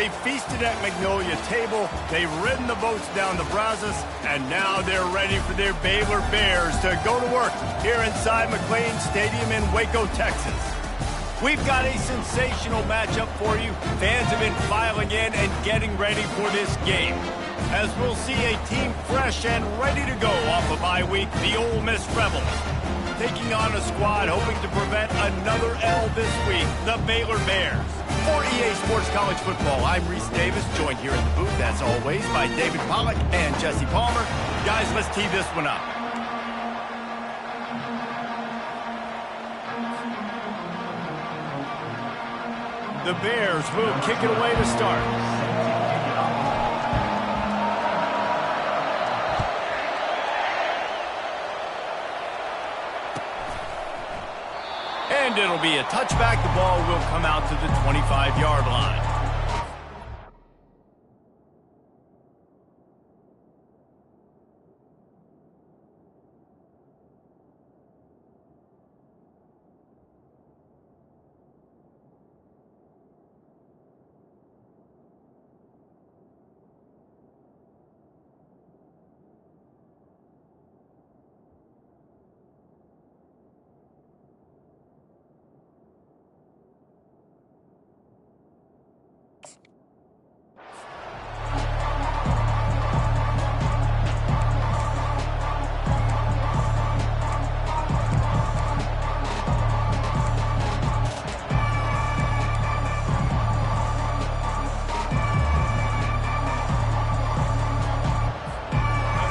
They feasted at Magnolia Table, they've ridden the boats down the Brazos, and now they're ready for their Baylor Bears to go to work here inside McLean Stadium in Waco, Texas. We've got a sensational matchup for you. Fans have been filing in and getting ready for this game, as we'll see a team fresh and ready to go off a bye week, the Ole Miss Rebels, taking on a squad hoping to prevent another L this week, the Baylor Bears. For EA Sports College Football, I'm Reese Davis, joined here in the booth, as always, by David Pollack and Jesse Palmer. Guys, let's tee this one up. The Bears will kick it away to start. And it'll be a touchback. The ball will come out to the 25-yard line.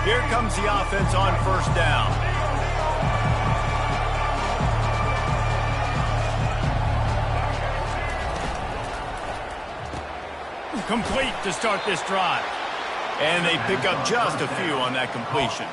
Here comes the offense on first down. Complete to start this drive. And they pick up just a few on that completion.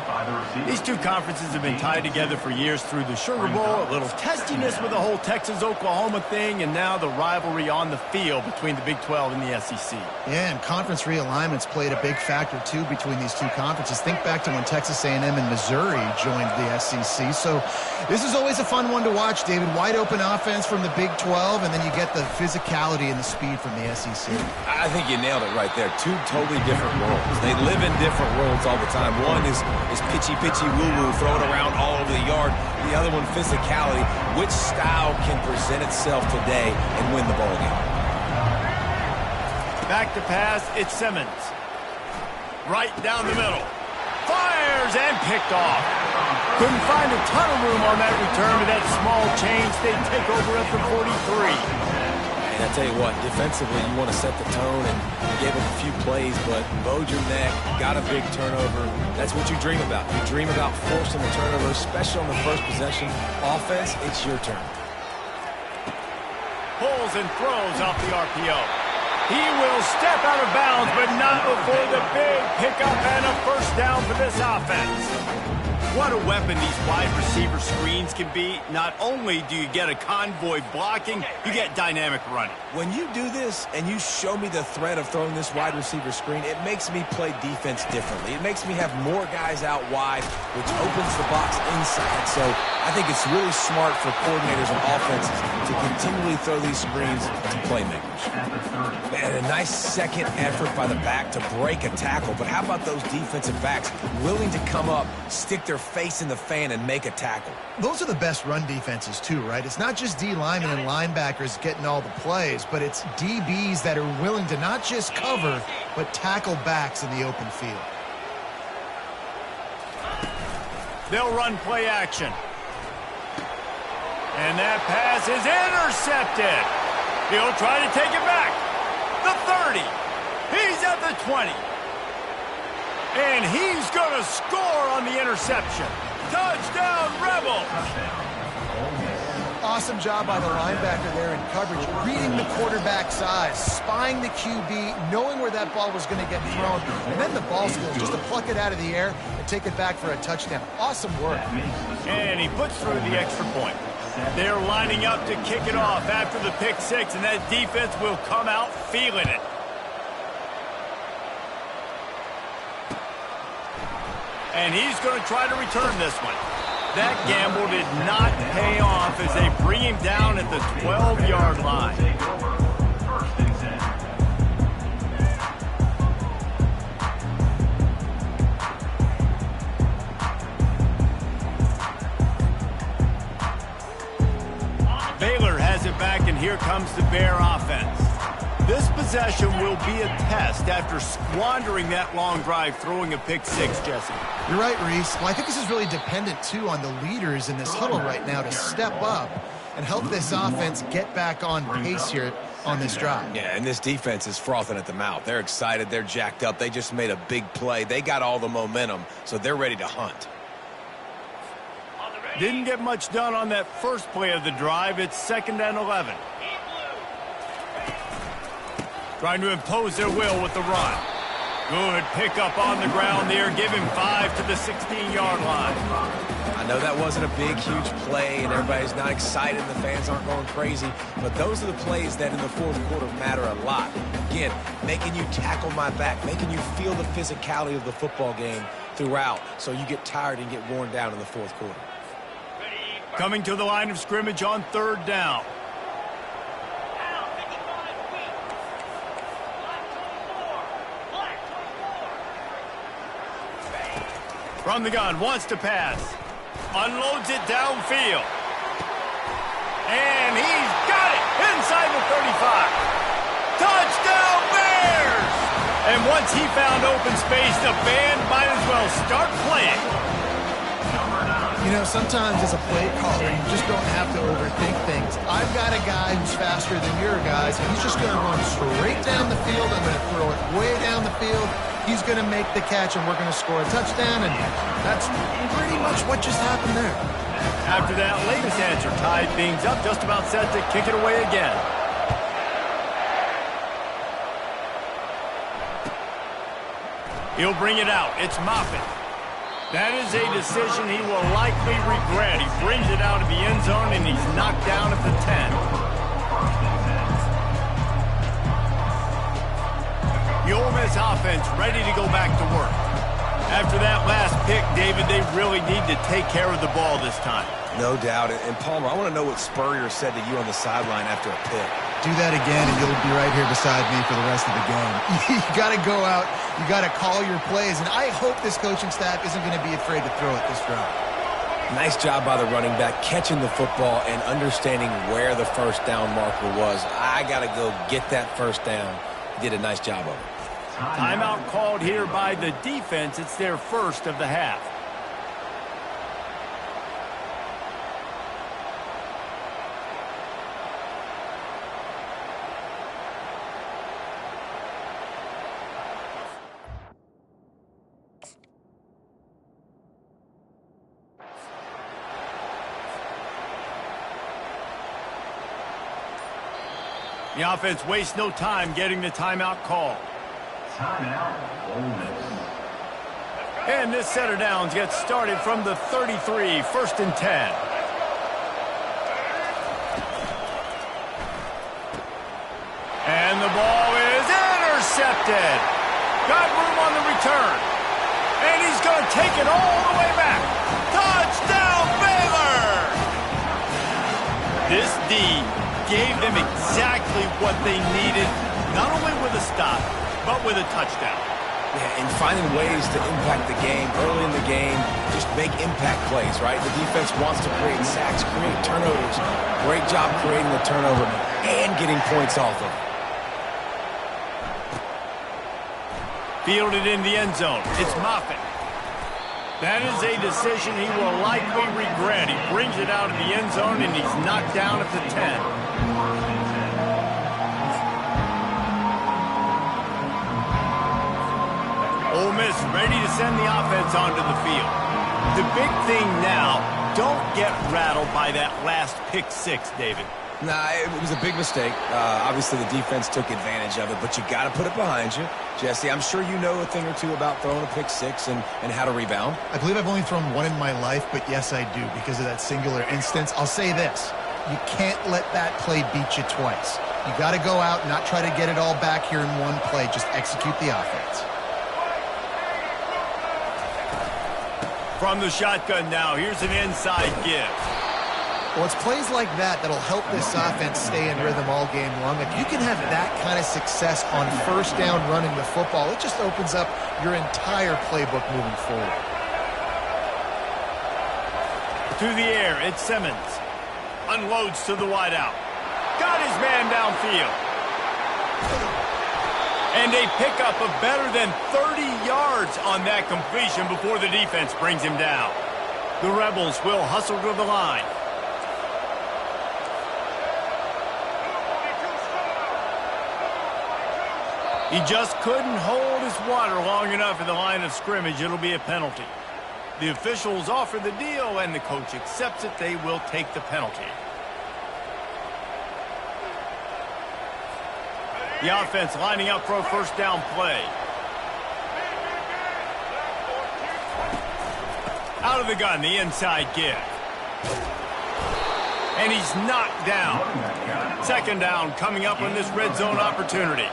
These two conferences have been tied together for years through the Sugar Bowl, a little testiness with the whole Texas-Oklahoma thing, and now the rivalry on the field between the Big 12 and the SEC. Yeah, and conference realignments played a big factor, too, between these two conferences. Think back to when Texas A&M and Missouri joined the SEC. So this is always a fun one to watch, David. Wide-open offense from the Big 12, and then you get the physicality and the speed from the SEC. I think you nailed it right there. Two totally different worlds. They live in different worlds all the time. One is pitchy, woo-woo, throw it around all over the yard. The other one, physicality. Which style can present itself today and win the ball game? Back to pass, it's Simmons. Right down the middle. Fires and picked off. Couldn't find a ton of room on that return to that small change. They take over at the 43. And I tell you what, defensively, you want to set the tone, and you gave up a few plays, but bowed your neck, got a big turnover. That's what you dream about. You dream about forcing the turnover, especially on the first possession. Offense, it's your turn. Pulls and throws off the RPO. He will step out of bounds, but not before the big pickup and a first down for this offense. What a weapon these wide receiver screens can be. Not only do you get a convoy blocking, you get dynamic running. When you do this and you show me the threat of throwing this wide receiver screen, it makes me play defense differently. It makes me have more guys out wide, which opens the box inside. So I think it's really smart for coordinators and offenses to continually throw these screens to playmakers. And a nice second effort by the back to break a tackle. But how about those defensive backs willing to come up, stick their face in the fan, and make a tackle? Those are the best run defenses, too, right? It's not just D linemen and linebackers getting all the plays, but it's DBs that are willing to not just cover, but tackle backs in the open field. They'll run play action. And that pass is intercepted. He'll try to take it back. The 30. He's at the 20. And he's going to score on the interception. Touchdown, Rebels! Awesome job by the linebacker there in coverage, reading the quarterback's eyes, spying the QB, knowing where that ball was going to get thrown, and then the ball skills just to pluck it out of the air and take it back for a touchdown. Awesome work. And he puts through the extra point. They're lining up to kick it off after the pick six, and that defense will come out feeling it. And he's going to try to return this one. That gamble did not pay off as they bring him down at the 12-yard line. here comes the Bear offense. This possession will be a test after squandering that long drive, throwing a pick six, Jesse. You're right, Reese. Well, I think this is really dependent, too, on the leaders in this huddle right now to step up and help this offense get back on pace here on this drive. Yeah, and this defense is frothing at the mouth. They're excited. They're jacked up. They just made a big play. They got all the momentum, so they're ready to hunt. Didn't get much done on that first play of the drive. It's 2nd and 11. Trying to impose their will with the run. Good pickup on the ground there. Give him 5 to the 16-yard line. I know that wasn't a big, huge play, and everybody's not excited. The fans aren't going crazy. But those are the plays that in the fourth quarter matter a lot. Again, making you tackle my back, making you feel the physicality of the football game throughout so you get tired and get worn down in the fourth quarter. Coming to the line of scrimmage on 3rd down. From the gun, wants to pass. Unloads it downfield. And he's got it inside the 35. Touchdown Bears! And once he found open space, the band might as well start playing. You know, sometimes as a play caller, you just don't have to overthink things. I've got a guy who's faster than your guys, and he's just going to run straight down the field. I'm going to throw it way down the field. He's going to make the catch, and we're going to score a touchdown, and that's pretty much what just happened there. After that latest answer tied things up, just about set to kick it away again. He'll bring it out. It's Moffitt. That is a decision he will likely regret. He brings it out of the end zone, and he's knocked down at the 10. The Ole Miss offense ready to go back to work. After that last pick, David, they really need to take care of the ball this time. No doubt. And Palmer, I want to know what Spurrier said to you on the sideline after a pick. Do that again, and you'll be right here beside me for the rest of the game. You got to go out. You got to call your plays, and I hope this coaching staff isn't going to be afraid to throw it this drive. Nice job by the running back, catching the football and understanding where the first down marker was. I got to go get that first down. He did a nice job of it. Timeout called here by the defense. It's their first of the half. The offense wastes no time getting the timeout call. Timeout, Ole Miss. And this set of downs gets started from the 33, 1st and 10. And the ball is intercepted. Got room on the return. And he's going to take it all the way back. Touchdown, Baylor! This D gave them exactly what they needed, not only with a stop, but with a touchdown. Yeah, and finding ways to impact the game early in the game, just make impact plays, right? The defense wants to create sacks, create turnovers. Great job creating the turnover and getting points off of it. Fielded in the end zone. It's Moffitt. That is a decision he will likely regret. He brings it out of the end zone, and he's knocked down at the 10. Ole Miss ready to send the offense onto the field. The big thing now, don't get rattled by that last pick six, David. Nah, it was a big mistake. Obviously, the defense took advantage of it, but you got to put it behind you. Jesse, I'm sure you know a thing or two about throwing a pick six and how to rebound. I believe I've only thrown one in my life, but yes, I do because of that singular instance. I'll say this. You can't let that play beat you twice. You got to go out and not try to get it all back here in one play. Just execute the offense. From the shotgun now, here's an inside give. Well, it's plays like that that'll help this offense stay in rhythm all game long. If you can have that kind of success on first down running the football, it just opens up your entire playbook moving forward. Through the air, it's Simmons. Unloads to the wideout. Got his man downfield. And a pickup of better than 30 yards on that completion before the defense brings him down. The Rebels will hustle to the line. He just couldn't hold his water long enough in the line of scrimmage. It'll be a penalty. The officials offer the deal, and the coach accepts it. They will take the penalty. The offense lining up for a first down play. Out of the gun, the inside give. And he's knocked down. Second down coming up on this red zone opportunity.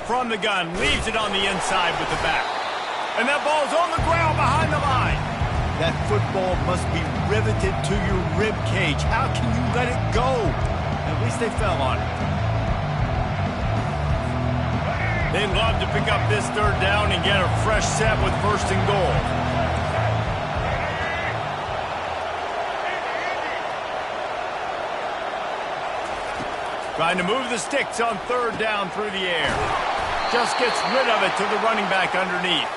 From the gun, leaves it on the inside with the back. And that ball's on the ground behind the line. That football must be riveted to your rib cage. How can you let it go? At least they fell on it. They'd love to pick up this third down and get a fresh set with first and goal. Trying to move the sticks on third down through the air. Just gets rid of it to the running back underneath.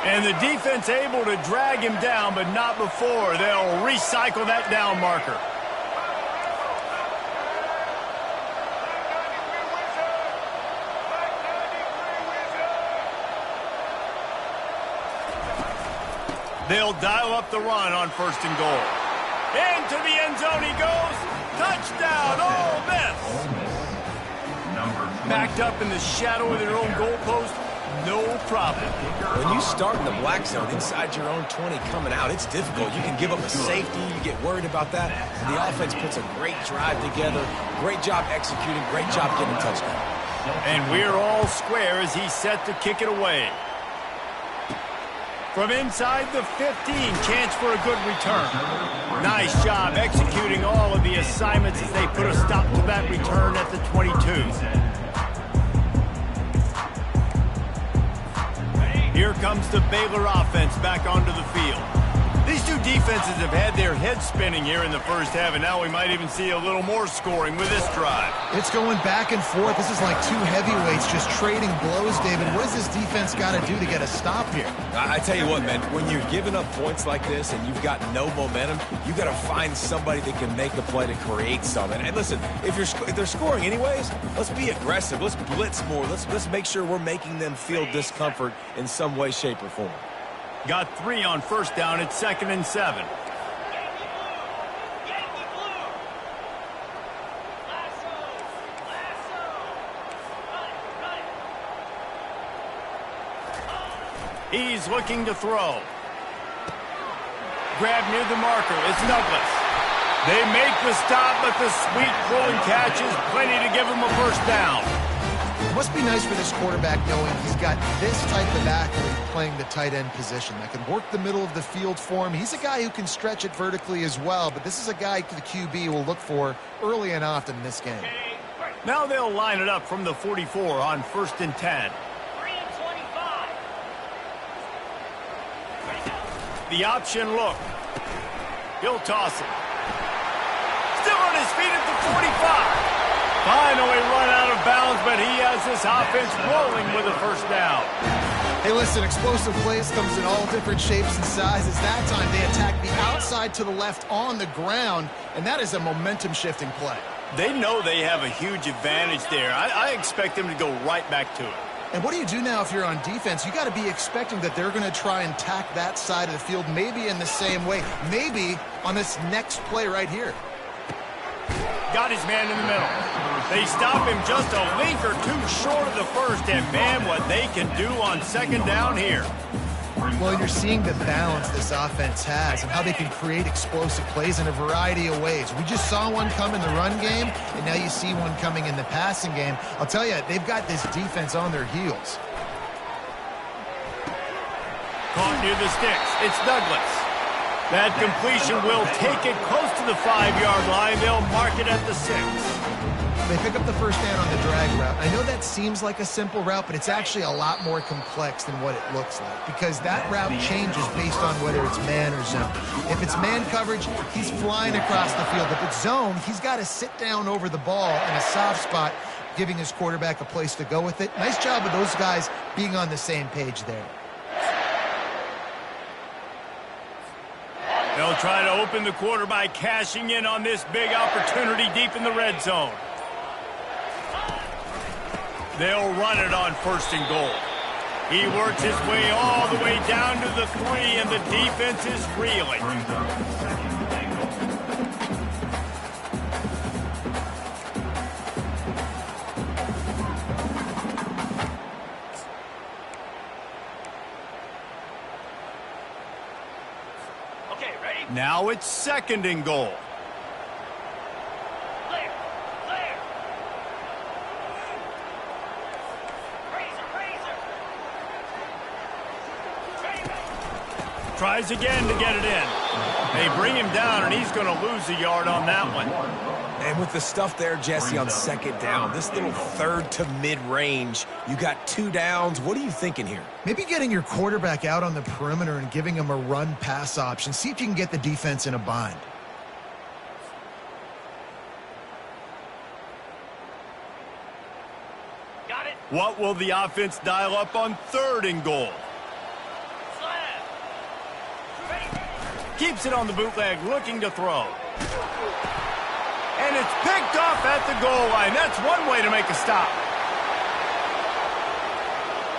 And the defense able to drag him down, but not before. They'll recycle that down marker. They'll dial up the run on first and goal. Into the end zone he goes. Touchdown, Ole Miss. Backed up in the shadow of their own goalpost, no problem. When you start in the black zone inside your own 20 coming out, it's difficult. You can give up a safety. You get worried about that. And the offense puts a great drive together. Great job executing. Great job getting a touchdown. And we're all square as he's set to kick it away. From inside the 15, chance for a good return. Nice job executing all of the assignments as they put a stop to that return at the 22. Here comes the Baylor offense back onto the field. These two defenses have had their heads spinning here in the first half, and now we might even see a little more scoring with this drive. It's going back and forth. This is like two heavyweights just trading blows, David. What does this defense got to do to get a stop here? I tell you what, man, when you're giving up points like this and you've got no momentum, you got to find somebody that can make a play to create something. And listen, if they're scoring anyways, let's be aggressive. Let's blitz more. Let's make sure we're making them feel discomfort in some way, shape, or form. Got 3 on first down at 2nd and 7. He's looking to throw. Grab near the marker. It's Douglas. They make the stop, but the sweet pulling catch is plenty to give him a first down. It must be nice for this quarterback knowing he's got this type of athlete playing the tight end position that can work the middle of the field for him. He's a guy who can stretch it vertically as well, but this is a guy the QB will look for early and often in this game. Now they'll line it up from the 44 on 1st and 10. The option look. He'll toss it. Still on his feet at the 45. Finally run out of bounds, but he has this offense rolling with a first down. Hey, listen, explosive plays comes in all different shapes and sizes. That time they attack the outside to the left on the ground, and that is a momentum-shifting play. They know they have a huge advantage there. I expect them to go right back to it. And what do you do now if you're on defense? You got to be expecting that they're going to try and tack that side of the field, maybe in the same way, maybe on this next play right here. Got his man in the middle. They stop him just a link or two short of the first, and man, what they can do on 2nd down here. Well, you're seeing the balance this offense has and how they can create explosive plays in a variety of ways. We just saw one come in the run game, and now you see one coming in the passing game. I'll tell you, they've got this defense on their heels. Caught near the sticks. It's Douglas. That completion will take it close to the 5-yard line. They'll mark it at the 6. They pick up the first down on the drag route. I know that seems like a simple route, but it's actually a lot more complex than what it looks like because that route changes based on whether it's man or zone. If it's man coverage, he's flying across the field. If it's zone, he's got to sit down over the ball in a soft spot, giving his quarterback a place to go with it. Nice job of those guys being on the same page there. They'll try to open the quarter by cashing in on this big opportunity deep in the red zone. They'll run it on 1st and goal. He works his way all the way down to the 3, and the defense is reeling. Okay, ready? Now it's 2nd and goal. Clear. Razor. Tries again to get it in. They bring him down, and he's going to lose a yard on that one. And with the stuff there, Jesse, on 2nd down, this little 3rd to mid-range, you got 2 downs. What are you thinking here? Maybe getting your quarterback out on the perimeter and giving him a run-pass option. See if you can get the defense in a bind. Got it. What will the offense dial up on 3rd and goal? Slam. Ready. Keeps it on the bootleg, looking to throw. And it's picked off at the goal line. That's one way to make a stop.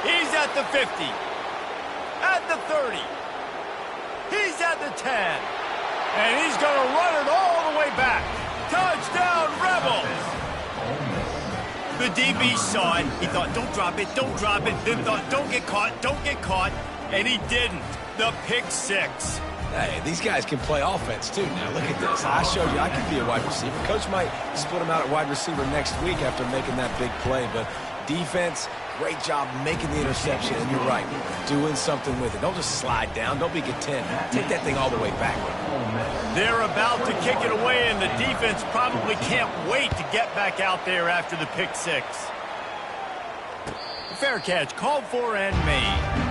He's at the 50. At the 30. He's at the 10. And he's going to run it all the way back. Touchdown, Rebels! The DB saw it. He thought, don't drop it, don't drop it. Then thought, don't get caught. And he didn't. The pick 6. Hey, these guys can play offense, too. Now, look at this. I showed you I can be a wide receiver. Coach might split him out at wide receiver next week after making that big play. But defense, great job making the interception. And you're right, doing something with it. Don't just slide down. Don't be content. Take that thing all the way back. They're about to kick it away, and the defense probably can't wait to get back out there after the pick 6. Fair catch, called for and made.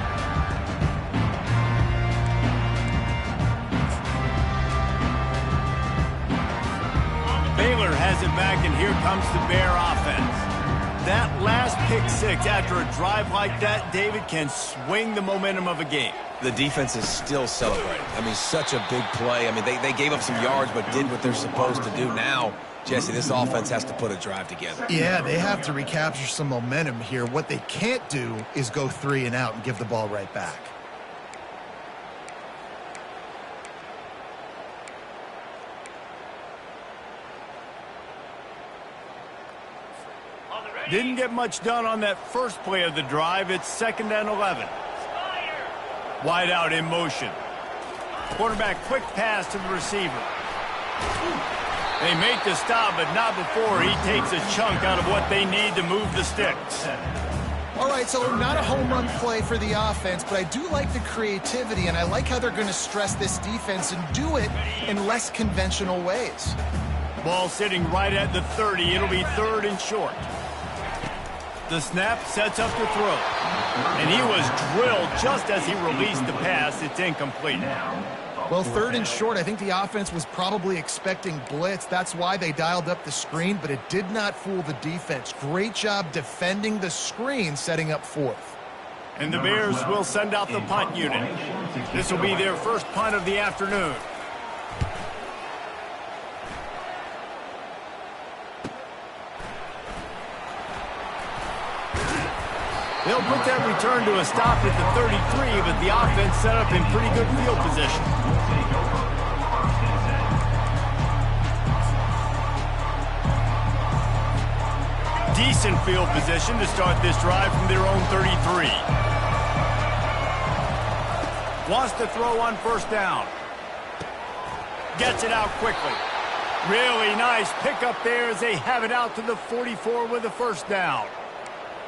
Baylor has it back, and here comes the Bear offense. That last pick 6 after a drive like that, David, can swing the momentum of a game. The defense is still celebrating. I mean, such a big play. I mean, they gave up some yards but did what they're supposed to do. Now, Jesse, this offense has to put a drive together. Yeah, they have to recapture some momentum here. What they can't do is go 3 and out and give the ball right back. Didn't get much done on that first play of the drive. It's 2nd and 11. Wide out in motion. Quarterback quick pass to the receiver. They make the stop, but not before he takes a chunk out of what they need to move the sticks. All right, so not a home run play for the offense, but I do like the creativity, and I like how they're going to stress this defense and do it in less conventional ways. Ball sitting right at the 30. It'll be 3rd and short. The snap sets up the throw. And he was drilled just as he released the pass. It's incomplete. Well, 3rd and short, I think the offense was probably expecting blitz. That's why they dialed up the screen, but it did not fool the defense. Great job defending the screen, setting up 4th. And the Bears will send out the punt unit. This will be their first punt of the afternoon. They'll put that return to a stop at the 33, but the offense set up in pretty good field position. Decent field position to start this drive from their own 33. Wants to throw on 1st down. Gets it out quickly. Really nice pickup there as they have it out to the 44 with a 1st down.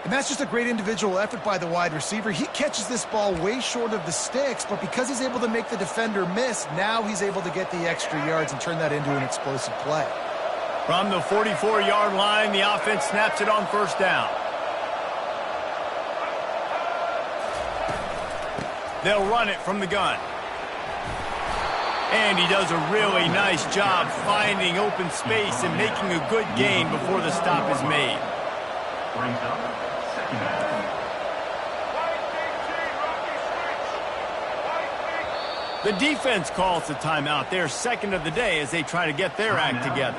And that's just a great individual effort by the wide receiver. He catches this ball way short of the sticks, but because he's able to make the defender miss, now he's able to get the extra yards and turn that into an explosive play. From the 44-yard line, the offense snaps it on first down. They'll run it from the gun. And he does a really nice job finding open space and making a good gain before the stop is made. Brings up second down. The defense calls the timeout. Their second of the day as they try to get their act together.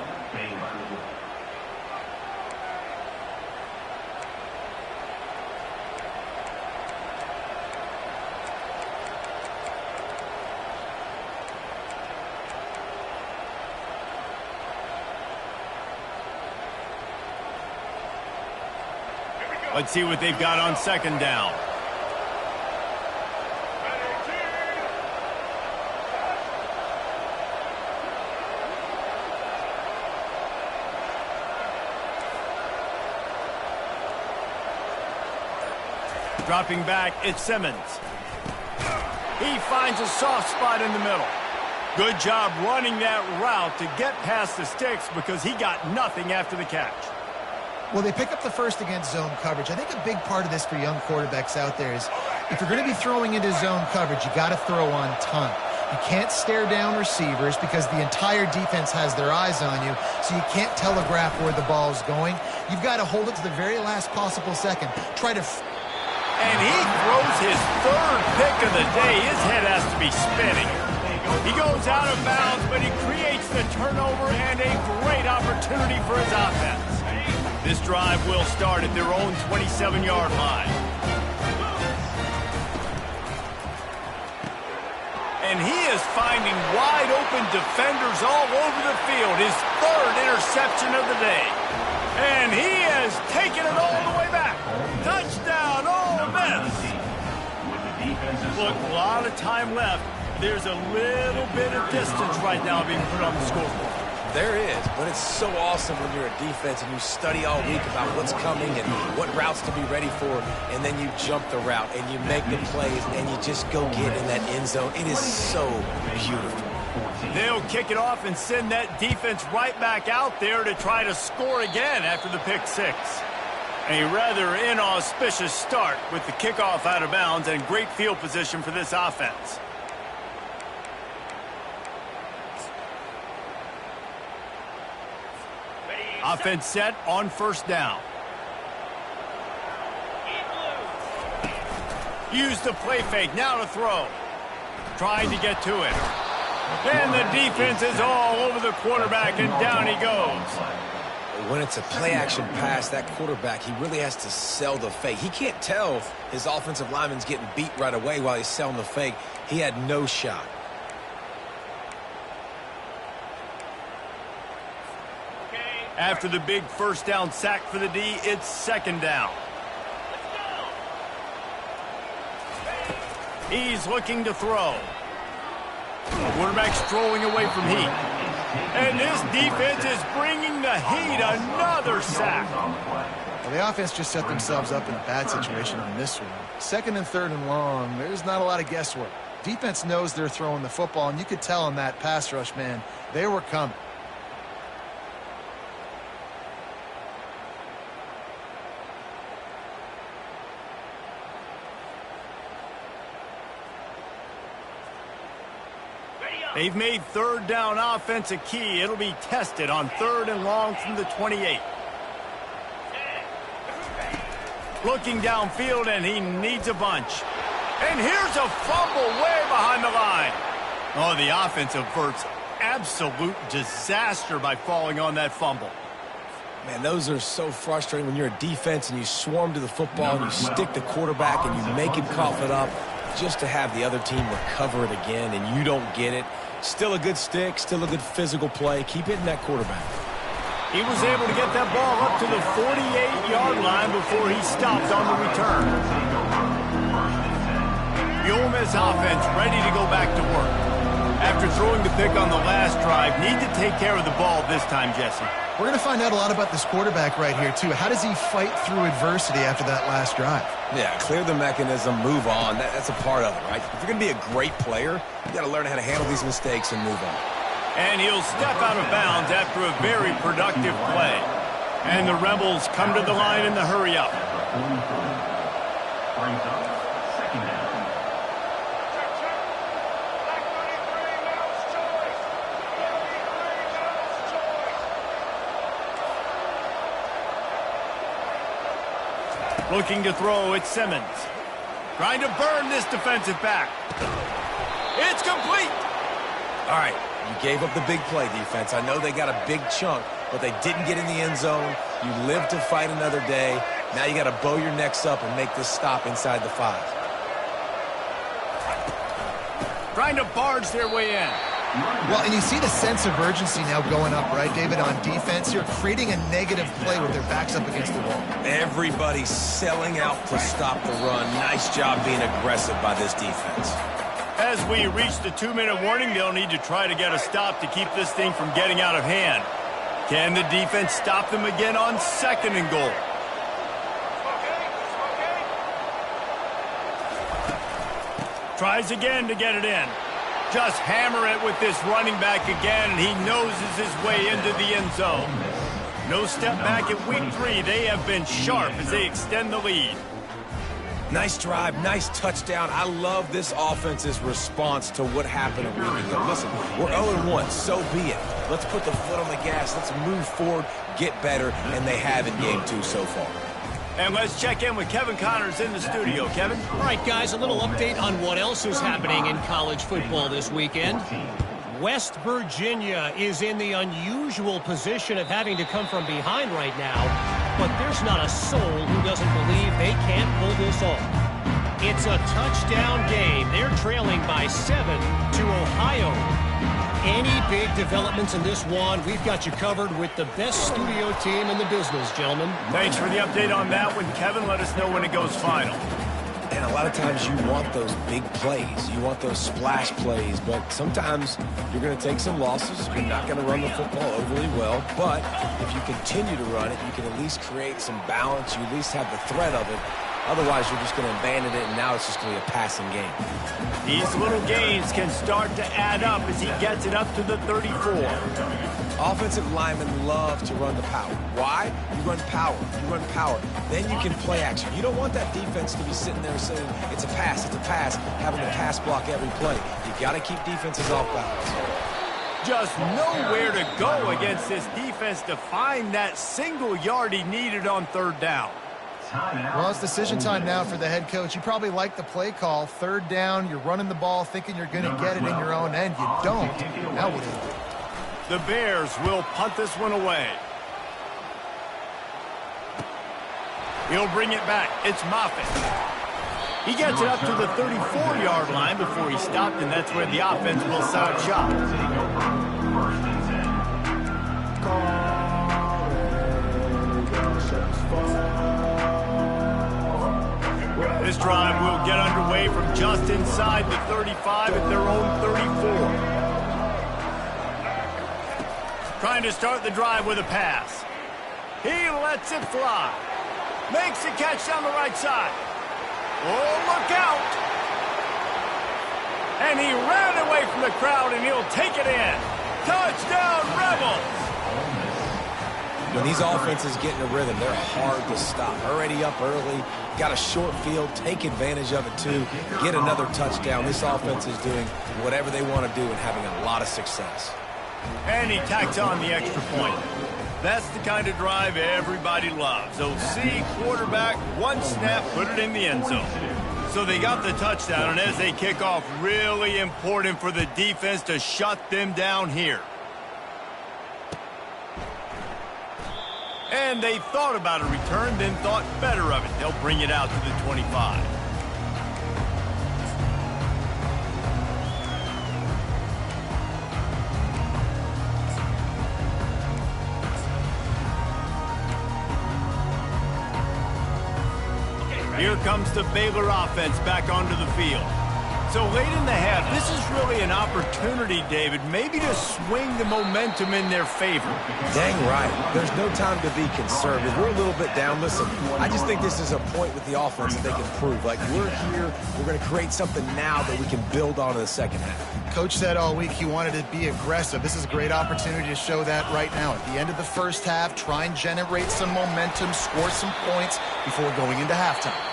Let's see what they've got on second down. Dropping back, it's Simmons. He finds a soft spot in the middle. Good job running that route to get past the sticks because he got nothing after the catch. Well, they pick up the first against zone coverage. I think a big part of this for young quarterbacks out there is if you're going to be throwing into zone coverage, you got to throw on time. You can't stare down receivers because the entire defense has their eyes on you, so you can't telegraph where the ball is going. You've got to hold it to the very last possible second. And he throws his third pick of the day. His head has to be spinning. He goes out of bounds, but he creates the turnover and a great opportunity for his offense. This drive will start at their own 27-yard line. And he is finding wide-open defenders all over the field. His third interception of the day. And he has taken it all the way back. Touchdown, Ole Miss. Look, a lot of time left. There's a little bit of distance right now being put on the scoreboard. There is, but it's so awesome when you're a defense and you study all week about what's coming and what routes to be ready for, and then you jump the route and you make the plays and you just go get in that end zone. It is so beautiful. They'll kick it off and send that defense right back out there to try to score again after the pick six. A rather inauspicious start with the kickoff out of bounds and great field position for this offense. Offense set on first down. Use the play fake, now to throw. Trying to get to it. And the defense is all over the quarterback, and down he goes. When it's a play-action pass, that quarterback, he really has to sell the fake. He can't tell his offensive lineman's getting beat right away while he's selling the fake. He had no shot. After the big first down sack for the D, it's second down. He's looking to throw. Quarterback strolling away from heat. And this defense is bringing the heat. Another sack. Well, the offense just set themselves up in a bad situation in this one. Second and third and long, there's not a lot of guesswork. Defense knows they're throwing the football, and you could tell in that pass rush, man, they were coming. They've made third down offense a key. It'll be tested on third and long from the 28. Looking downfield, and he needs a bunch. And here's a fumble way behind the line. Oh, the offense averts absolute disaster by falling on that fumble. Man, those are so frustrating when you're a defense and you swarm to the football and you stick the quarterback and you make him cough it up just to have the other team recover it again and you don't get it. Still a good stick, still a good physical play. Keep hitting that quarterback. He was able to get that ball up to the 48-yard line before he stopped on the return. The Ole Miss offense ready to go back to work. After throwing the pick on the last drive, need to take care of the ball this time, Jesse. We're going to find out a lot about this quarterback right here, too. How does he fight through adversity after that last drive? Yeah, clear the mechanism, move on. That's a part of it, right? If you're going to be a great player, you got to learn how to handle these mistakes and move on. And he'll step out of bounds after a very productive play. And the Rebels come to the line in the hurry-up. Brings up second down. Looking to throw, it's Simmons. Trying to burn this defensive back. It's complete. All right, you gave up the big play, defense. I know they got a big chunk, but they didn't get in the end zone. You live to fight another day. Now you got to bow your necks up and make this stop inside the 5. Trying to barge their way in. Well, and you see the sense of urgency now going up, right, David, on defense here, creating a negative play with their backs up against the wall. Everybody's selling out to stop the run. Nice job being aggressive by this defense. As we reach the 2-minute warning, they'll need to try to get a stop to keep this thing from getting out of hand. Can the defense stop them again on 2nd and goal? Tries again to get it in. Just hammer it with this running back again, and he noses his way into the end zone. No step back at week 3. They have been sharp as they extend the lead. Nice drive, nice touchdown. I love this offense's response to what happened a week ago. Listen, we're 0-1, so be it. Let's put the foot on the gas. Let's move forward, get better, and they have in game 2 so far. And let's check in with Kevin Connors in the studio. Kevin? All right, guys, a little update on what else is happening in college football this weekend. West Virginia is in the unusual position of having to come from behind right now, but there's not a soul who doesn't believe they can't pull this off. It's a touchdown game. They're trailing by 7 to Ohio. Any big developments in this one, we've got you covered with the best studio team in the business, gentlemen. Thanks for the update on that one, Kevin. Let us know when it goes final. And a lot of times you want those big plays. You want those splash plays, but sometimes you're going to take some losses. You're not going to run the football overly well, but if you continue to run it, you can at least create some balance. You at least have the threat of it. Otherwise, you're just going to abandon it, and now it's just going to be a passing game. These little gains can start to add up as he gets it up to the 34. Offensive linemen love to run the power. Why? You run power. You run power. Then you can play action. You don't want that defense to be sitting there saying, it's a pass, having to pass block every play. You got to keep defenses off balance. Just nowhere to go against this defense to find that single yard he needed on 3rd down. Well, it's decision time now for the head coach. You probably like the play call. 3rd down, you're running the ball thinking you're going to get it in your own end. You don't. Now what do you do? The Bears will punt this one away. He'll bring it back. It's Moffitt. He gets it up to the 34-yard line before he stopped, and that's where the offense will set up shop. This drive will get underway from just inside the 35 at their own 34. Trying to start the drive with a pass. He lets it fly. Makes the catch down the right side. Oh, look out. And he ran away from the crowd, and he'll take it in. Touchdown, Rebels. When these offenses get in a rhythm, they're hard to stop. Already up early, got a short field, take advantage of it too, get another touchdown. This offense is doing whatever they want to do and having a lot of success. And he tacks on the extra point. That's the kind of drive everybody loves. OC, quarterback, one snap, put it in the end zone. So they got the touchdown, and as they kick off, really important for the defense to shut them down here. And they thought about a return, then thought better of it. They'll bring it out to the 25. Here comes the Baylor offense back onto the field. So late in the half, this is really an opportunity, David, maybe to swing the momentum in their favor. Dang right. There's no time to be conservative. We're a little bit down. Listen, I just think this is a point with the offense that they can prove. Like, we're here, we're going to create something now that we can build on in the second half. Coach said all week he wanted to be aggressive. This is a great opportunity to show that right now. At the end of the first half, try and generate some momentum, score some points before going into halftime.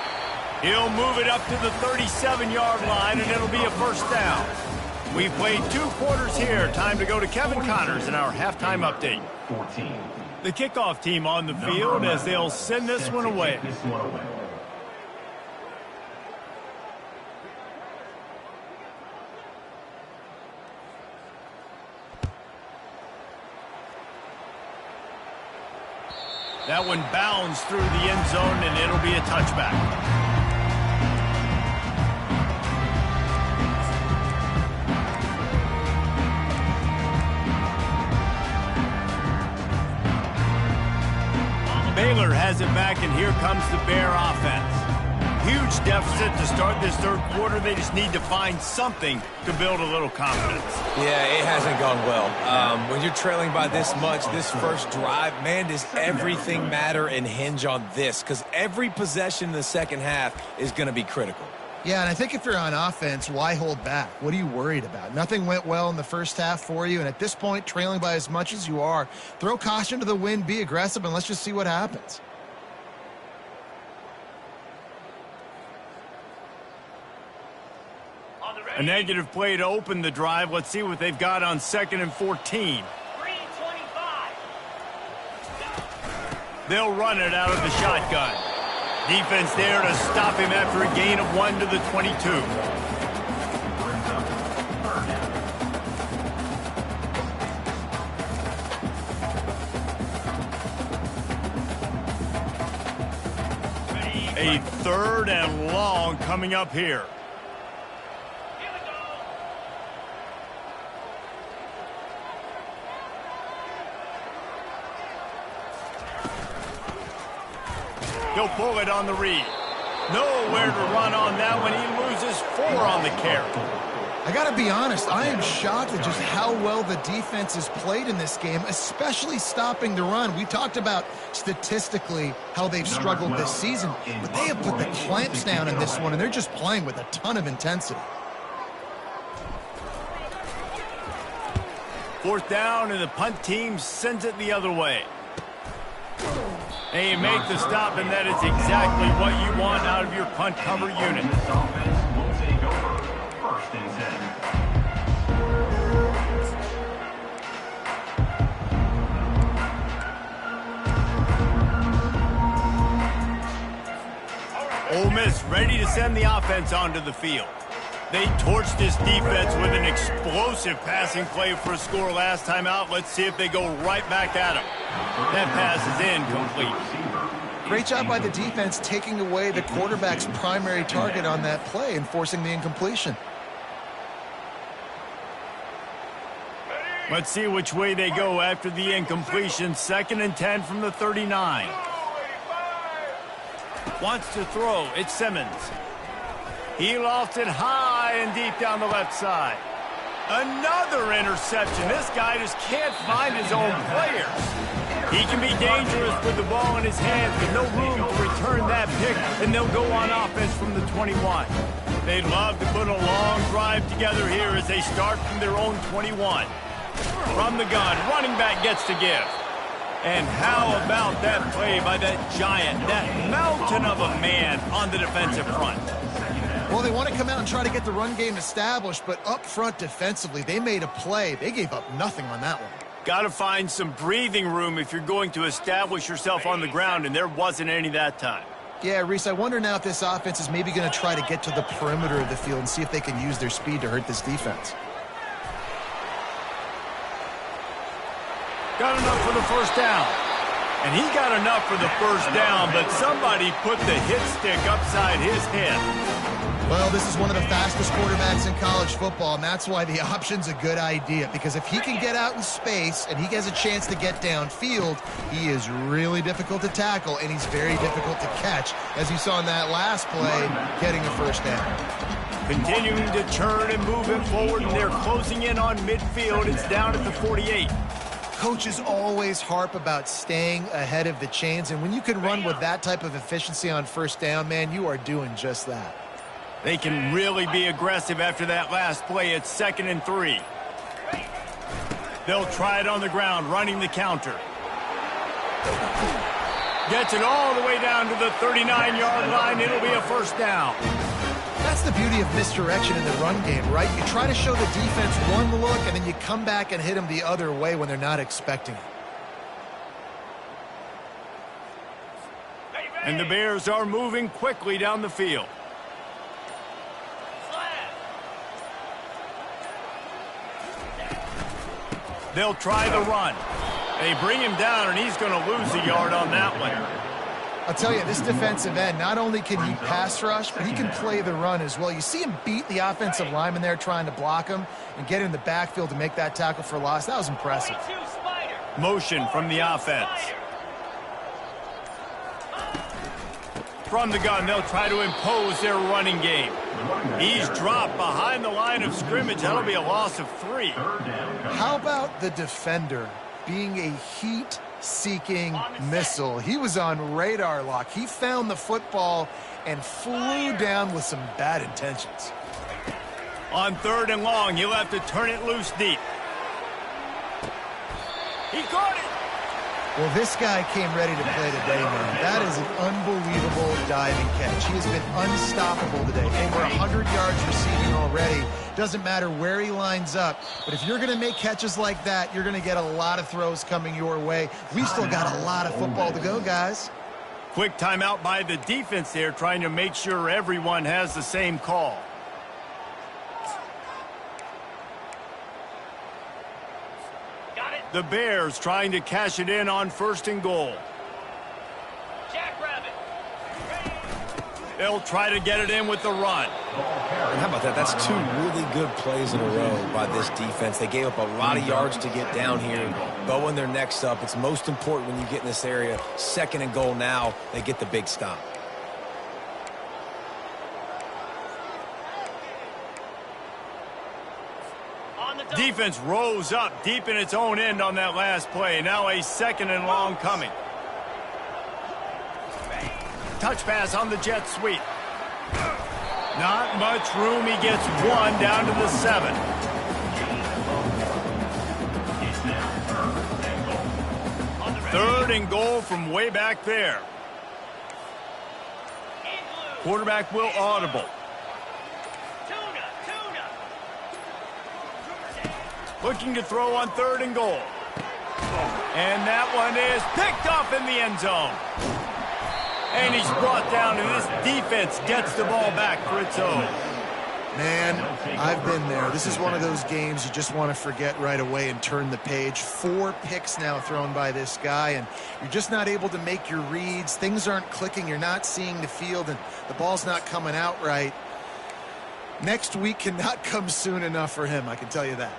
He'll move it up to the 37-yard line, and it'll be a first down. We've played 2 quarters here. Time to go to Kevin Connors in our halftime update. 14. The kickoff team on the field as they'll send this one away. That one bounds through the end zone, and it'll be a touchback. Baylor has it back, and here comes the Bear offense. Huge deficit to start this third quarter. They just need to find something to build a little confidence. Yeah, it hasn't gone well. When you're trailing by this much, this first drive, man, does everything matter and hinge on this? Because every possession in the second half is going to be critical. Yeah, and I think if you're on offense, why hold back? What are you worried about? Nothing went well in the first half for you, and at this point, trailing by as much as you are, throw caution to the wind, be aggressive, and let's just see what happens. A negative play to open the drive. Let's see what they've got on 2nd and 14. 3:25. They'll run it out of the shotgun. Defense there to stop him after a gain of 1 to the 22. A 3rd and long coming up here. He'll pull it on the read. Nowhere to run on that one. He loses 4 on the carry. I got to be honest, I am shocked at just how well the defense has played in this game, especially stopping the run. We talked about statistically how they've struggled this season, but they have put the clamps down in this one, and they're just playing with a ton of intensity. 4th down, and the punt team sends it the other way. And you make the stop, and that is exactly what you want out of your punt cover unit. This offense will take over 1st and 10. Ole Miss ready to send the offense onto the field. They torched this defense with an explosive passing play for a score last time out. Let's see if they go right back at him. That pass is incomplete. Great job by the defense taking away the quarterback's primary target on that play and forcing the incompletion. Let's see which way they go after the incompletion. 2nd and 10 from the 39. Wants to throw. It's Simmons. He lofts it high and deep down the left side. Another interception. This guy just can't find his own players. He can be dangerous with the ball in his hands, but no room to return that pick, and they'll go on offense from the 21. They'd love to put a long drive together here as they start from their own 21. From the gun, running back gets to give. And how about that play by that giant, that mountain of a man on the defensive front? Well, they want to come out and try to get the run game established, but up front defensively, they made a play. They gave up nothing on that one. Got to find some breathing room if you're going to establish yourself on the ground, and there wasn't any that time. Yeah, Reese, I wonder now if this offense is maybe going to try to get to the perimeter of the field and see if they can use their speed to hurt this defense. Got enough for the first down. And he got enough for the first down, but somebody put the hit stick upside his head. Well, this is one of the fastest quarterbacks in college football, and that's why the option's a good idea, because if he can get out in space and he has a chance to get downfield, he is really difficult to tackle, and he's very difficult to catch, as you saw in that last play, getting a first down. Continuing to churn and move him forward, and they're closing in on midfield. It's down at the 48. Coaches always harp about staying ahead of the chains, and when you can run with that type of efficiency on first down, man, you are doing just that. They can really be aggressive after that last play. It's 2nd and 3. They'll try it on the ground, running the counter. Gets it all the way down to the 39-yard line. It'll be a first down. That's the beauty of misdirection in the run game, right? You try to show the defense one look, and then you come back and hit them the other way when they're not expecting it. And the Bears are moving quickly down the field. They'll try the run. They bring him down, and he's going to lose a yard on that one. I'll tell you, this defensive end, not only can he pass rush, but he can play the run as well. You see him beat the offensive lineman there trying to block him and get in the backfield to make that tackle for loss. That was impressive. Motion from the offense. From the gun, they'll try to impose their running game. He's dropped behind the line of scrimmage. That'll be a loss of 3. How about the defender being a heat-seeking missile? He was on radar lock. He found the football and flew down with some bad intentions. On 3rd and long, he'll have to turn it loose deep. He caught it. Well, this guy came ready to play today, man. That is an unbelievable diving catch. He has been unstoppable today. Over 100 yards receiving already. Doesn't matter where he lines up. But if you're going to make catches like that, you're going to get a lot of throws coming your way. We still got a lot of football to go, guys. Quick timeout by the defense there, trying to make sure everyone has the same call. The Bears trying to cash it in on 1st and goal. They'll try to get it in with the run. And how about that? That's 2 really good plays in a row by this defense. They gave up a lot of yards to get down here. Bowing their necks up. It's most important when you get in this area. 2nd and goal now. They get the big stop. Defense rose up deep in its own end on that last play. Now a 2nd and long coming. Touch pass on the jet sweep. Not much room. He gets 1 down to the 7. Third and goal from way back there. Quarterback will audible. Looking to throw on 3rd and goal. And that one is picked off in the end zone. And he's brought down, and this defense gets the ball back for its own. Man, I've been there. This is one of those games you just want to forget right away and turn the page. 4 picks now thrown by this guy, and you're just not able to make your reads. Things aren't clicking. You're not seeing the field, and the ball's not coming out right. Next week cannot come soon enough for him, I can tell you that.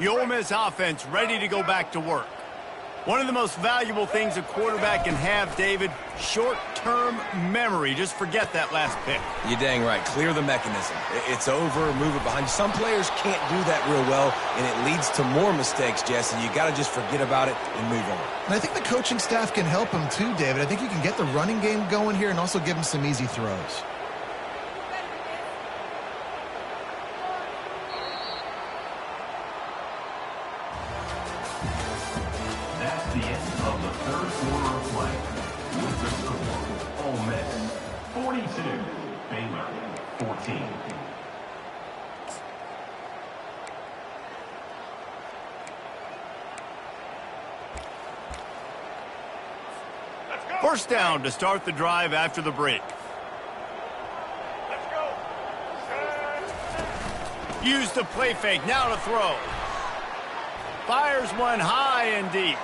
The Ole Miss offense ready to go back to work. One of the most valuable things a quarterback can have, David, short-term memory. Just forget that last pick. You're dang right. Clear the mechanism. It's over, move it behind you. Some players can't do that real well, and it leads to more mistakes, Jesse. You got to just forget about it and move on. And I think the coaching staff can help him too, David. I think you can get the running game going here and also give him some easy throws. The end of the 3rd quarter of play. With the score, Ole Miss 42, Baylor 14. First down to start the drive after the break. Use the play fake, now to throw. Fires one high and deep.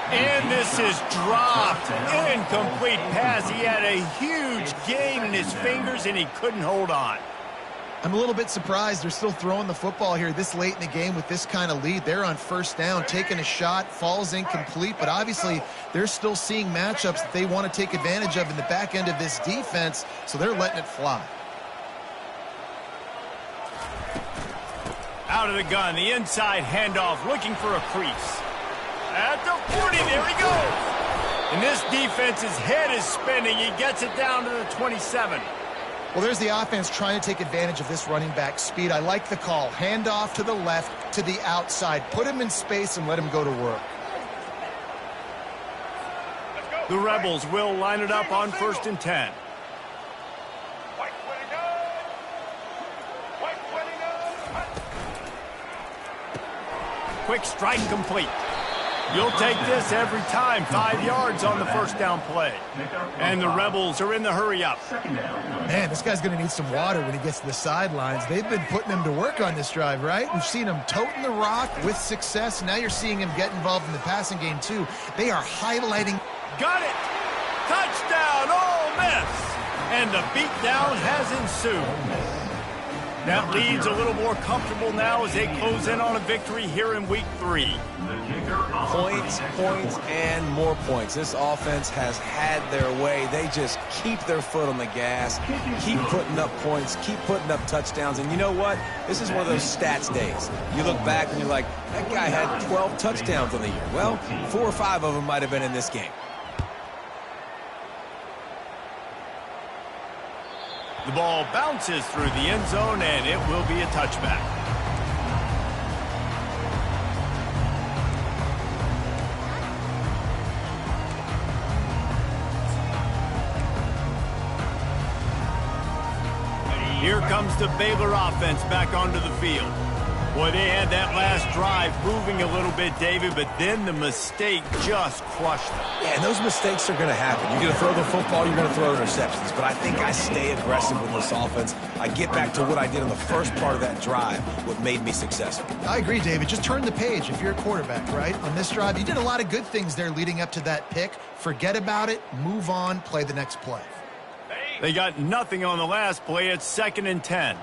And this is dropped. Incomplete pass. He had a huge gain in his fingers, and he couldn't hold on. I'm a little bit surprised they're still throwing the football here this late in the game with this kind of lead. They're on first down, taking a shot, falls incomplete, but obviously they're still seeing matchups that they want to take advantage of in the back end of this defense, so they're letting it fly. Out of the gun, the inside handoff, looking for a crease. At the 40, there he goes. And this defense's head is spinning. He gets it down to the 27. Well, there's the offense trying to take advantage of this running back speed. I like the call. Hand off to the left, to the outside. Put him in space and let him go to work. The Rebels will line it up on 1st and 10. Quick strike complete. You'll take this every time. 5 yards on the first down play. And the Rebels are in the hurry up. Man, this guy's going to need some water when he gets to the sidelines. They've been putting him to work on this drive, right? We've seen him toting the rock with success. Now you're seeing him get involved in the passing game, too. They are highlighting. Got it. Touchdown, Ole Miss. And the beatdown has ensued. That lead's a little more comfortable now as they close in on a victory here in Week 3. Points, points, and more points. This offense has had their way. They just keep their foot on the gas, keep putting up points, keep putting up touchdowns. And you know what? This is one of those stats days. You look back and you're like, that guy had 12 touchdowns on the year. Well, 4 or 5 of them might have been in this game. The ball bounces through the end zone, and it will be a touchback. Here comes the Baylor offense back onto the field. Boy, they had that last drive moving a little bit, David, but then the mistake just crushed them. Yeah, and those mistakes are going to happen. You're going to throw the football, you're going to throw interceptions. But I think I stay aggressive with this offense. I get back to what I did in the first part of that drive, what made me successful. I agree, David. Just turn the page if you're a quarterback, right? On this drive, you did a lot of good things there leading up to that pick. Forget about it, move on, play the next play. They got nothing on the last play. It's 2nd and 10.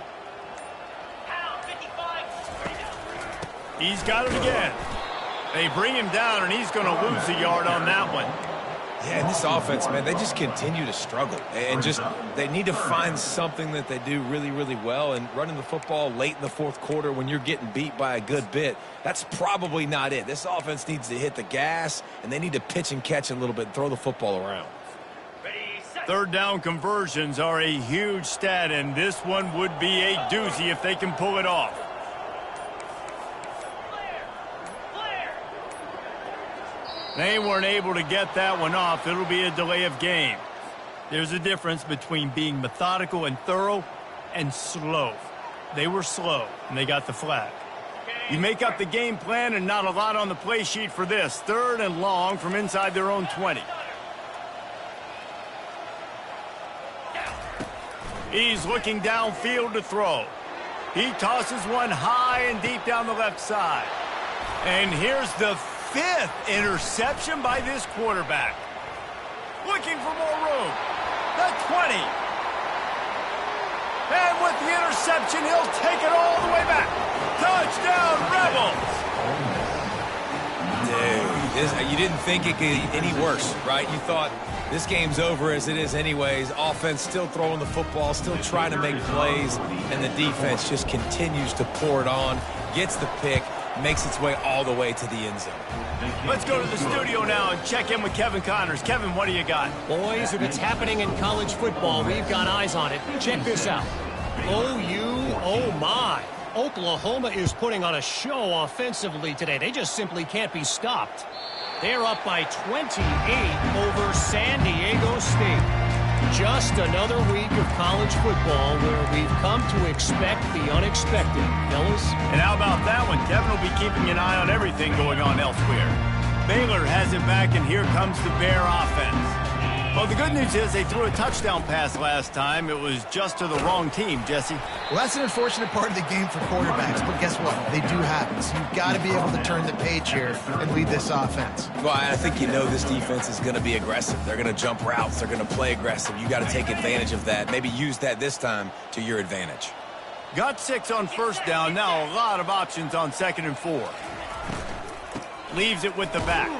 He's got it again. They bring him down, and he's going to lose a yard on that one. Yeah, and this offense, man, they just continue to struggle. And just they need to find something that they do really, really well. And running the football late in the 4th quarter when you're getting beat by a good bit, that's probably not it. This offense needs to hit the gas, and they need to pitch and catch a little bit and throw the football around. 3rd down conversions are a huge stat, and this one would be a doozy if they can pull it off. They weren't able to get that one off. It'll be a delay of game. There's a difference between being methodical and thorough and slow. They were slow, and they got the flag. You make up the game plan and not a lot on the play sheet for this. 3rd and long from inside their own 20. He's looking downfield to throw. He tosses one high and deep down the left side. And here's the 5th interception by this quarterback. Looking for more room. The 20. And with the interception, he'll take it all the way back. Touchdown, Rebels! Dude, you didn't think it could get any worse, right? You thought this game's over as it is anyways. Offense still throwing the football, still trying to make plays, and the defense just continues to pour it on, gets the pick, makes its way all the way to the end zone. Let's go to the studio now and check in with Kevin Connors. Kevin, what do you got? Boys, if it's happening in college football, we've got eyes on it. Check this out. Oh my. Oklahoma is putting on a show offensively today. They just simply can't be stopped. They're up by 28 over San Diego State. Just another week of college football where we've come to expect the unexpected, fellas. And how about that one? Kevin will be keeping an eye on everything going on elsewhere. Baylor has it back, and here comes the Bear offense. Well, the good news is they threw a touchdown pass last time. It was just to the wrong team, Jesse. Well, that's an unfortunate part of the game for quarterbacks, but guess what? They do happen. So you've got to be able to turn the page here and lead this offense. Well, I think you know this defense is going to be aggressive. They're going to jump routes. They're going to play aggressive. You got to take advantage of that. Maybe use that this time to your advantage. Got 6 on first down. Now a lot of options on 2nd and 4. Leaves it with the back.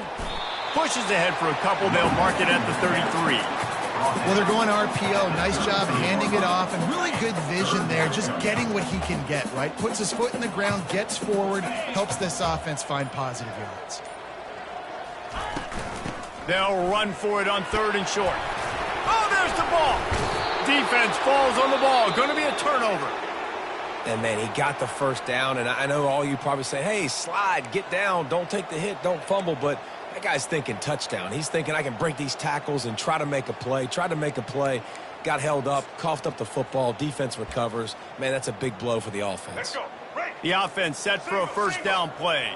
Pushes ahead for a couple. They'll mark it at the 33. Well, they're going RPO. Nice job handing it off, and really good vision there, just getting what he can get, right? Puts his foot in the ground, gets forward, helps this offense find positive yards. They'll run for it on 3rd and short. Oh, there's the ball. Defense falls on the ball. Going to be a turnover. And, man, he got the first down, and I know all you probably say, hey, slide, get down, don't take the hit, don't fumble, but that guy's thinking touchdown. He's thinking I can break these tackles and try to make a play, got held up, coughed up the football, defense recovers. Man, that's a big blow for the offense. The offense set for a first down play.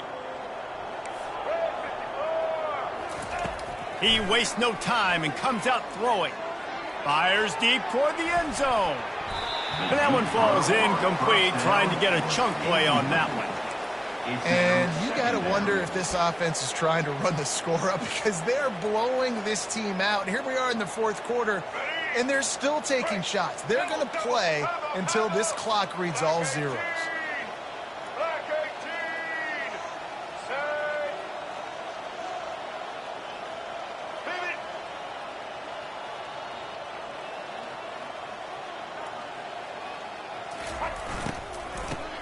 He wastes no time and comes out throwing. Fires deep toward the end zone. And that one falls incomplete, trying to get a chunk play on that one. And you got to wonder if this offense is trying to run the score up, because they're blowing this team out. And here we are in the 4th quarter, and they're still taking shots. They're going to play until this clock reads all zeros.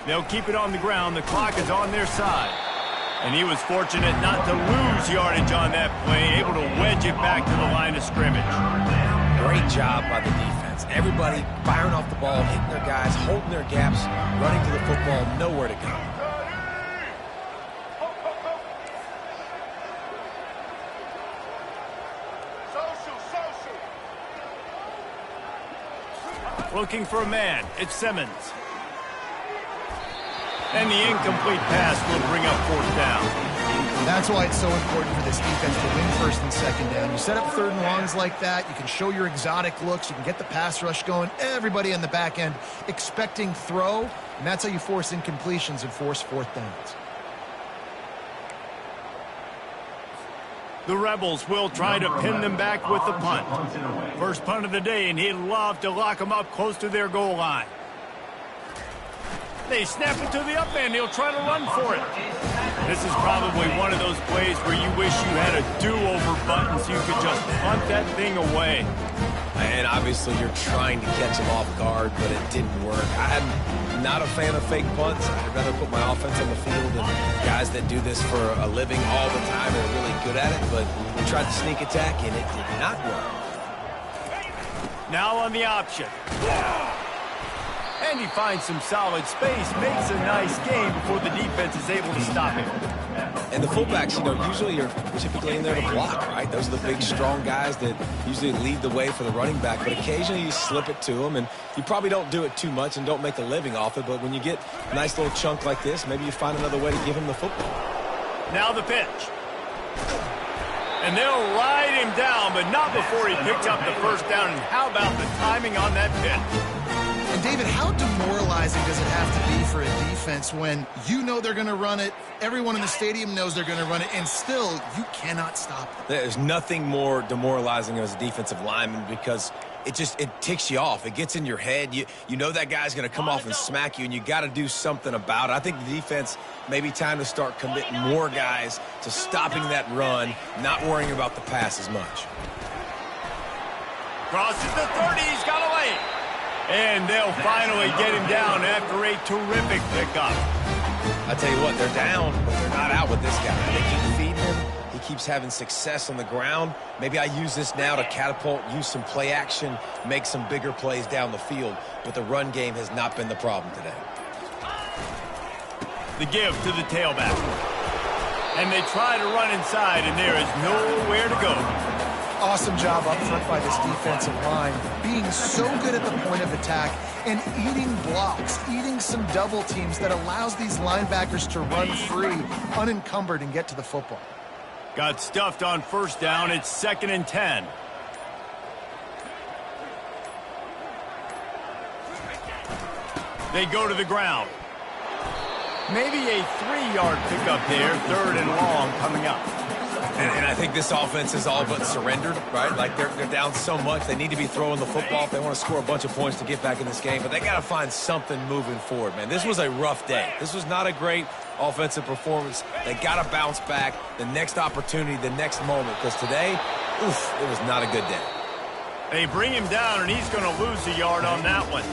They'll keep it on the ground. The clock is on their side. And he was fortunate not to lose yardage on that play, able to wedge it back to the line of scrimmage. Great job by the defense. Everybody firing off the ball, hitting their guys, holding their gaps, running to the football, nowhere to go. Looking for a man. It's Simmons. And the incomplete pass will bring up 4th down. That's why it's so important for this defense to win 1st and 2nd down. You set up 3rd and longs like that. You can show your exotic looks. You can get the pass rush going. Everybody on the back end expecting throw. And that's how you force incompletions and force 4th downs. The Rebels will try to pin them back with the punt. First punt of the day, and he'd love to lock them up close to their goal line. They snap it to the up end. He'll try to run for it. This is probably one of those plays where you wish you had a do-over button so you could just punt that thing away. And obviously you're trying to catch him off guard, but it didn't work. I'm not a fan of fake punts. I'd rather put my offense on the field, and guys that do this for a living all the time are really good at it, but we tried to sneak attack, and it did not work. Now on the option. And he finds some solid space, makes a nice gain before the defense is able to stop him. And the fullbacks, usually are typically in there to block, right? Those are the big, strong guys that usually lead the way for the running back, but occasionally you slip it to them, and you probably don't do it too much and don't make a living off it, but when you get a nice little chunk like this, maybe you find another way to give him the football. Now the pitch. And they'll ride him down, but not before he picks up the first down. And how about the timing on that pitch? And, David, how demoralizing does it have to be for a defense when you know they're going to run it, everyone in the stadium knows they're going to run it, and still you cannot stop them? There's nothing more demoralizing as a defensive lineman because it ticks you off. It gets in your head. You know that guy's going to come off and smack you, and you got to do something about it. I think the defense may be time to start committing more guys to stopping that run, not worrying about the pass as much. Crosses the 30. He's got away. And they'll finally get him down after a terrific pickup. I tell you what, they're down, but they're not out with this guy. They keep feeding him. He keeps having success on the ground. Maybe I use this now to catapult, use some play action, make some bigger plays down the field. But the run game has not been the problem today. The give to the tailback. And they try to run inside, and there is nowhere to go. Awesome job up front by this defensive line, being so good at the point of attack and eating blocks, eating some double teams that allows these linebackers to run free, unencumbered, and get to the football. Got stuffed on first down. It's 2nd and 10. They go to the ground. Maybe a 3-yard pickup there, 3rd and long coming up. And I think this offense is all but surrendered, right? Like they're down so much. They need to be throwing the football if they want to score a bunch of points to get back in this game. But they got to find something moving forward, man. This was a rough day. This was not a great offensive performance. They got to bounce back the next opportunity, the next moment. Because today, oof, it was not a good day. They bring him down, and he's going to lose a yard on that one.